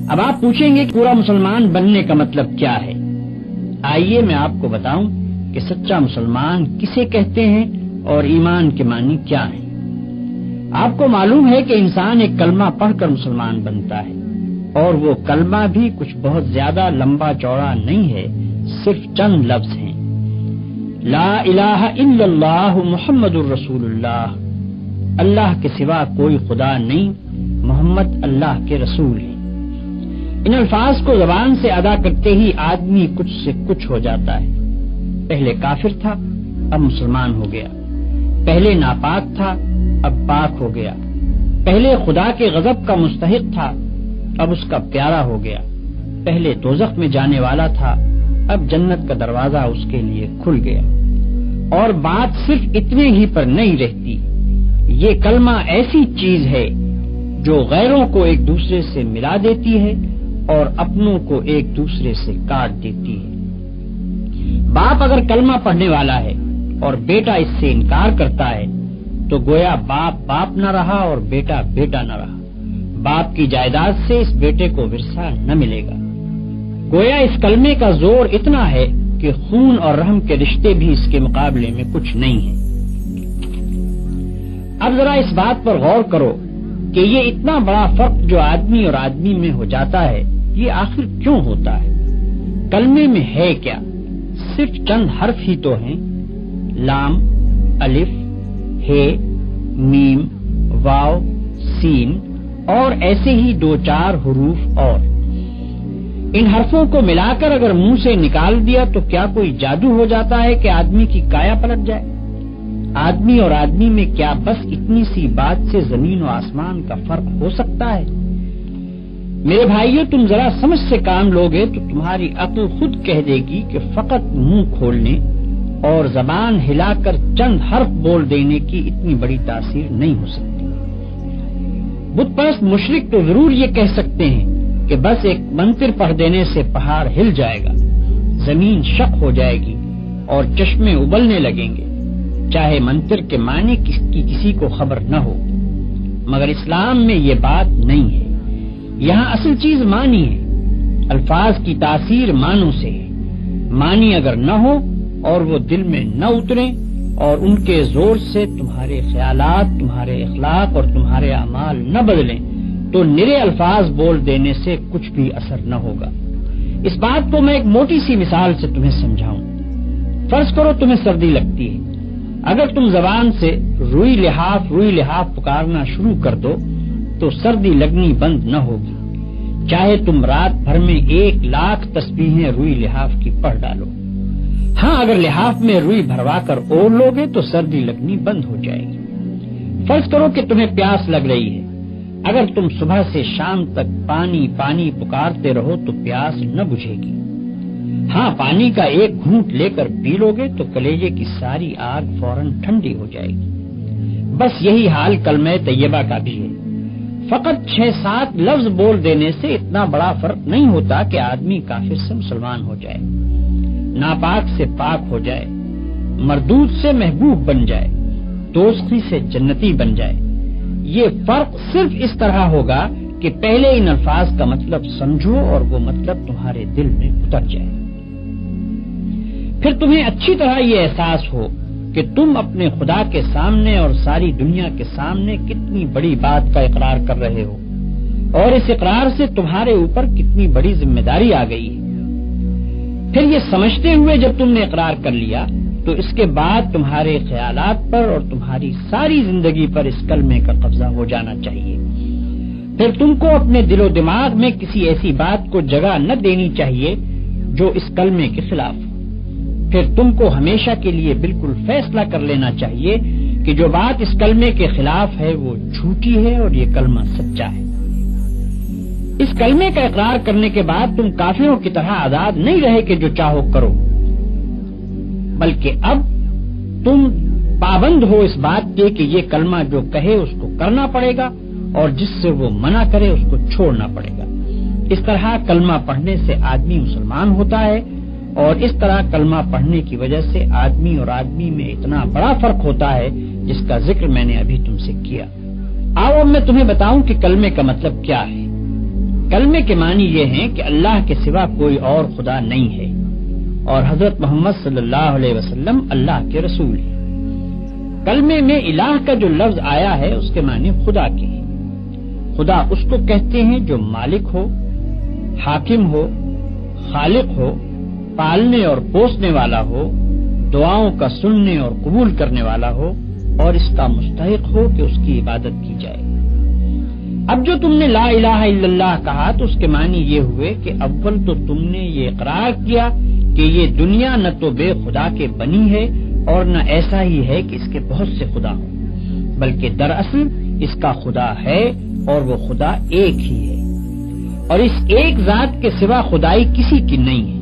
اب آپ پوچھیں گے کہ پورا مسلمان بننے کا مطلب کیا ہے؟ آئیے میں آپ کو بتاؤں کہ سچا مسلمان کسے کہتے ہیں اور ایمان کے معنی کیا ہیں۔ آپ کو معلوم ہے کہ انسان ایک کلمہ پڑھ کر مسلمان بنتا ہے، اور وہ کلمہ بھی کچھ بہت زیادہ لمبا چوڑا نہیں ہے، صرف چند لفظ ہیں۔ لا الہ الا اللہ محمد الرسول اللہ، اللہ کے سوا کوئی خدا نہیں، محمد اللہ کے رسول ہیں۔ ان الفاظ کو زبان سے ادا کرتے ہی آدمی کچھ سے کچھ ہو جاتا ہے۔ پہلے کافر تھا، اب مسلمان ہو گیا۔ پہلے ناپاک تھا، اب پاک ہو گیا۔ پہلے خدا کے غضب کا مستحق تھا، اب اس کا پیارا ہو گیا۔ پہلے دوزخ میں جانے والا تھا، اب جنت کا دروازہ اس کے لیے کھل گیا۔ اور بات صرف اتنے ہی پر نہیں رہتی، یہ کلمہ ایسی چیز ہے جو غیروں کو ایک دوسرے سے ملا دیتی ہے اور اپنوں کو ایک دوسرے سے کاٹ دیتی ہے۔ باپ اگر کلمہ پڑھنے والا ہے اور بیٹا اس سے انکار کرتا ہے تو گویا باپ باپ نہ رہا اور بیٹا بیٹا نہ رہا۔ باپ کی جائیداد سے اس بیٹے کو ورثہ نہ ملے گا۔ گویا اس کلمے کا زور اتنا ہے کہ خون اور رحم کے رشتے بھی اس کے مقابلے میں کچھ نہیں ہیں۔ اب ذرا اس بات پر غور کرو کہ یہ اتنا بڑا فرق جو آدمی اور آدمی میں ہو جاتا ہے، یہ آخر کیوں ہوتا ہے؟ کلمے میں ہے کیا؟ صرف چند حرف ہی تو ہیں، لام، الف، ہے، میم، واو، سین اور ایسے ہی دو چار حروف اور۔ ان حرفوں کو ملا کر اگر منہ سے نکال دیا تو کیا کوئی جادو ہو جاتا ہے کہ آدمی کی کایا پلٹ جائے؟ آدمی اور آدمی میں کیا بس اتنی سی بات سے زمین و آسمان کا فرق ہو سکتا ہے؟ میرے بھائیو، تم ذرا سمجھ سے کام لوگے تو تمہاری عقل خود کہہ دے گی کہ فقط منہ کھولنے اور زبان ہلا کر چند حرف بول دینے کی اتنی بڑی تاثیر نہیں ہو سکتی۔ بت پرست مشرک تو ضرور یہ کہہ سکتے ہیں کہ بس ایک منتر پڑھ دینے سے پہاڑ ہل جائے گا، زمین شق ہو جائے گی اور چشمے ابلنے لگیں گے، چاہے منتر کے معنی کی کسی کو خبر نہ ہو۔ مگر اسلام میں یہ بات نہیں ہے۔ یہاں اصل چیز معنی ہے۔ الفاظ کی تاثیر معنوں سے ہے۔ معنی اگر نہ ہو اور وہ دل میں نہ اتریں اور ان کے زور سے تمہارے خیالات، تمہارے اخلاق اور تمہارے اعمال نہ بدلیں تو نرے الفاظ بول دینے سے کچھ بھی اثر نہ ہوگا۔ اس بات کو میں ایک موٹی سی مثال سے تمہیں سمجھاؤں۔ فرض کرو تمہیں سردی لگتی ہے، اگر تم زبان سے روئی لحاف پکارنا شروع کر دو تو سردی لگنی بند نہ ہوگی، چاہے تم رات بھر میں 1,00,000 تسبیحیں روئی لحاف کی پڑھ ڈالو۔ ہاں، اگر لحاف میں روئی بھروا کر اوڑھ لوگے تو سردی لگنی بند ہو جائے گی۔ فرض کرو کہ تمہیں پیاس لگ رہی ہے، اگر تم صبح سے شام تک پانی پانی پکارتے رہو تو پیاس نہ بجھے گی۔ ہاں، پانی کا ایک گھونٹ لے کر پی لوگے تو کلیجے کی ساری آگ فوراً ٹھنڈی ہو جائے گی۔ بس یہی حال کلمہ طیبہ کا بھی ہے۔ فقط 6-7 لفظ بول دینے سے اتنا بڑا فرق نہیں ہوتا کہ آدمی کافر سے مسلمان ہو جائے، ناپاک سے پاک ہو جائے، مردود سے محبوب بن جائے، دوزخی سے جنتی بن جائے۔ یہ فرق صرف اس طرح ہوگا کہ پہلے ان الفاظ کا مطلب سمجھو اور وہ مطلب تمہارے دل میں اتر جائے۔ پھر تمہیں اچھی طرح یہ احساس ہو کہ تم اپنے خدا کے سامنے اور ساری دنیا کے سامنے کتنی بڑی بات کا اقرار کر رہے ہو، اور اس اقرار سے تمہارے اوپر کتنی بڑی ذمہ داری آ گئی ہے۔ پھر یہ سمجھتے ہوئے جب تم نے اقرار کر لیا تو اس کے بعد تمہارے خیالات پر اور تمہاری ساری زندگی پر اس کلمے کا قبضہ ہو جانا چاہیے۔ پھر تم کو اپنے دل و دماغ میں کسی ایسی بات کو جگہ نہ دینی چاہیے جو اس کلمے کے خلاف ہو۔ پھر تم کو ہمیشہ کے لیے بالکل فیصلہ کر لینا چاہیے کہ جو بات اس کلمے کے خلاف ہے وہ جھوٹی ہے اور یہ کلمہ سچا ہے۔ اس کلمے کا اقرار کرنے کے بعد تم کافروں کی طرح آزاد نہیں رہے کہ جو چاہو کرو، بلکہ اب تم پابند ہو اس بات کے کہ یہ کلمہ جو کہے اس کو کرنا پڑے گا اور جس سے وہ منع کرے اس کو چھوڑنا پڑے گا۔ اس طرح کلمہ پڑھنے سے آدمی مسلمان ہوتا ہے، اور اس طرح کلمہ پڑھنے کی وجہ سے آدمی اور آدمی میں اتنا بڑا فرق ہوتا ہے جس کا ذکر میں نے ابھی تم سے کیا۔ آؤ اب میں تمہیں بتاؤں کہ کلمے کا مطلب کیا ہے۔ کلمے کے معنی یہ ہیں کہ اللہ کے سوا کوئی اور خدا نہیں ہے اور حضرت محمد صلی اللہ علیہ وسلم اللہ کے رسول ہیں۔ کلمے میں الہ کا جو لفظ آیا ہے اس کے معنی خدا کے ہیں۔ خدا اس کو کہتے ہیں جو مالک ہو، حاکم ہو، خالق ہو، پالنے اور پوسنے والا ہو، دعاؤں کا سننے اور قبول کرنے والا ہو اور اس کا مستحق ہو کہ اس کی عبادت کی جائے۔ اب جو تم نے لا الہ الا اللہ کہا تو اس کے معنی یہ ہوئے کہ اول تو تم نے یہ اقرار کیا کہ یہ دنیا نہ تو بے خدا کے بنی ہے اور نہ ایسا ہی ہے کہ اس کے بہت سے خدا ہوں، بلکہ دراصل اس کا خدا ہے اور وہ خدا ایک ہی ہے اور اس ایک ذات کے سوا خدائی کسی کی نہیں ہے۔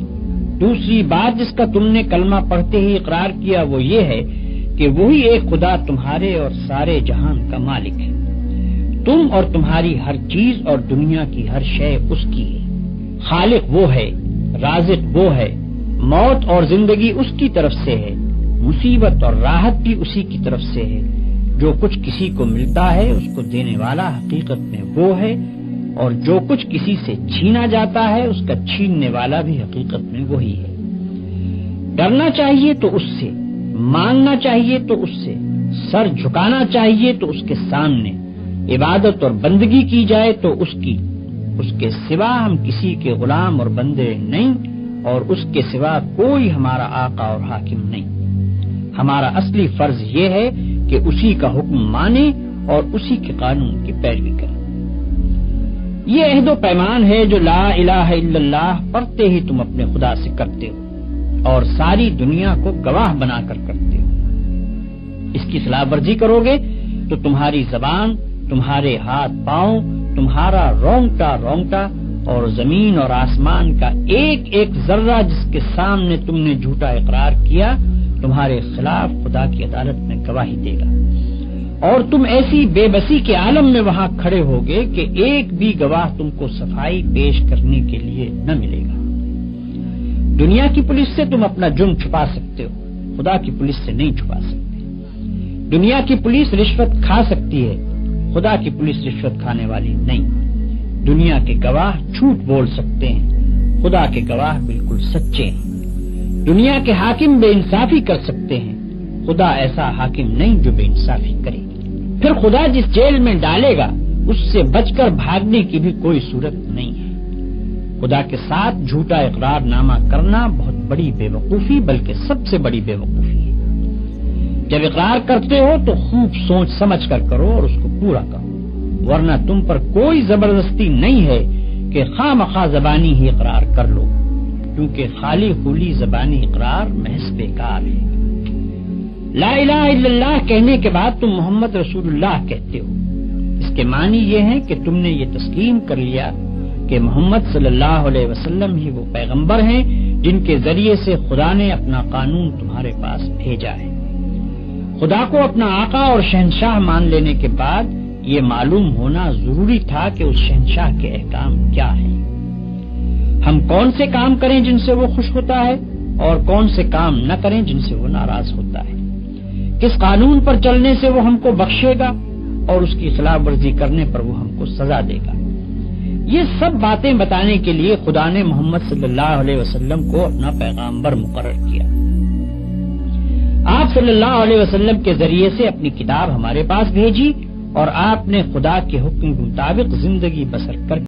دوسری بات جس کا تم نے کلمہ پڑھتے ہی اقرار کیا وہ یہ ہے کہ وہی ایک خدا تمہارے اور سارے جہان کا مالک ہے۔ تم اور تمہاری ہر چیز اور دنیا کی ہر شے اس کی ہے۔ خالق وہ ہے، رازق وہ ہے، موت اور زندگی اس کی طرف سے ہے، مصیبت اور راحت بھی اسی کی طرف سے ہے۔ جو کچھ کسی کو ملتا ہے اس کو دینے والا حقیقت میں وہ ہے اور جو کچھ کسی سے چھینا جاتا ہے اس کا چھیننے والا بھی حقیقت میں وہی ہے۔ ڈرنا چاہیے تو اس سے، مانگنا چاہیے تو اس سے، سر جھکانا چاہیے تو اس کے سامنے، عبادت اور بندگی کی جائے تو اس کی، اس کے سوا ہم کسی کے غلام اور بندے نہیں اور اس کے سوا کوئی ہمارا آقا اور حاکم نہیں۔ ہمارا اصلی فرض یہ ہے کہ اسی کا حکم مانیں اور اسی کے قانون کی پیروی کریں۔ یہ عہد و پیمان ہے جو لا الہ الا اللہ پڑھتے ہی تم اپنے خدا سے کرتے ہو اور ساری دنیا کو گواہ بنا کر کرتے ہو۔ اس کی خلاف ورزی کرو گے تو تمہاری زبان، تمہارے ہاتھ پاؤں، تمہارا رونگٹا رونگٹا اور زمین اور آسمان کا ایک ایک ذرہ جس کے سامنے تم نے جھوٹا اقرار کیا تمہارے خلاف خدا کی عدالت میں گواہی دے گا، اور تم ایسی بے بسی کے عالم میں وہاں کھڑے ہوگے کہ ایک بھی گواہ تم کو صفائی پیش کرنے کے لیے نہ ملے گا۔ دنیا کی پولیس سے تم اپنا جرم چھپا سکتے ہو، خدا کی پولیس سے نہیں چھپا سکتے۔ دنیا کی پولیس رشوت کھا سکتی ہے، خدا کی پولیس رشوت کھانے والی نہیں۔ دنیا کے گواہ جھوٹ بول سکتے ہیں، خدا کے گواہ بالکل سچے ہیں۔ دنیا کے حاکم بے انصافی کر سکتے ہیں، خدا ایسا حاکم نہیں جو بے انصافی کرے۔ پھر خدا جس جیل میں ڈالے گا اس سے بچ کر بھاگنے کی بھی کوئی صورت نہیں ہے۔ خدا کے ساتھ جھوٹا اقرار نامہ کرنا بہت بڑی بے وقوفی بلکہ سب سے بڑی بے وقوفی ہے۔ جب اقرار کرتے ہو تو خوب سوچ سمجھ کر کرو اور اس کو پورا کرو، ورنہ تم پر کوئی زبردستی نہیں ہے کہ خواہ مخواہ زبانی ہی اقرار کر لو، کیونکہ خالی خولی زبانی اقرار محض بیکار ہے۔ لا الہ الا اللہ کہنے کے بعد تم محمد رسول اللہ کہتے ہو، اس کے معنی یہ ہے کہ تم نے یہ تسلیم کر لیا کہ محمد صلی اللہ علیہ وسلم ہی وہ پیغمبر ہیں جن کے ذریعے سے خدا نے اپنا قانون تمہارے پاس بھیجا ہے۔ خدا کو اپنا آقا اور شہنشاہ مان لینے کے بعد یہ معلوم ہونا ضروری تھا کہ اس شہنشاہ کے احکام کیا ہیں۔ ہم کون سے کام کریں جن سے وہ خوش ہوتا ہے اور کون سے کام نہ کریں جن سے وہ ناراض ہوتا ہے، کس قانون پر چلنے سے وہ ہم کو بخشے گا اور اس کی خلاف ورزی کرنے پر وہ ہم کو سزا دے گا۔ یہ سب باتیں بتانے کے لیے خدا نے محمد صلی اللہ علیہ وسلم کو اپنا پیغمبر مقرر کیا۔ آپ صلی اللہ علیہ وسلم کے ذریعے سے اپنی کتاب ہمارے پاس بھیجی اور آپ نے خدا کے حکم کے مطابق زندگی بسر کر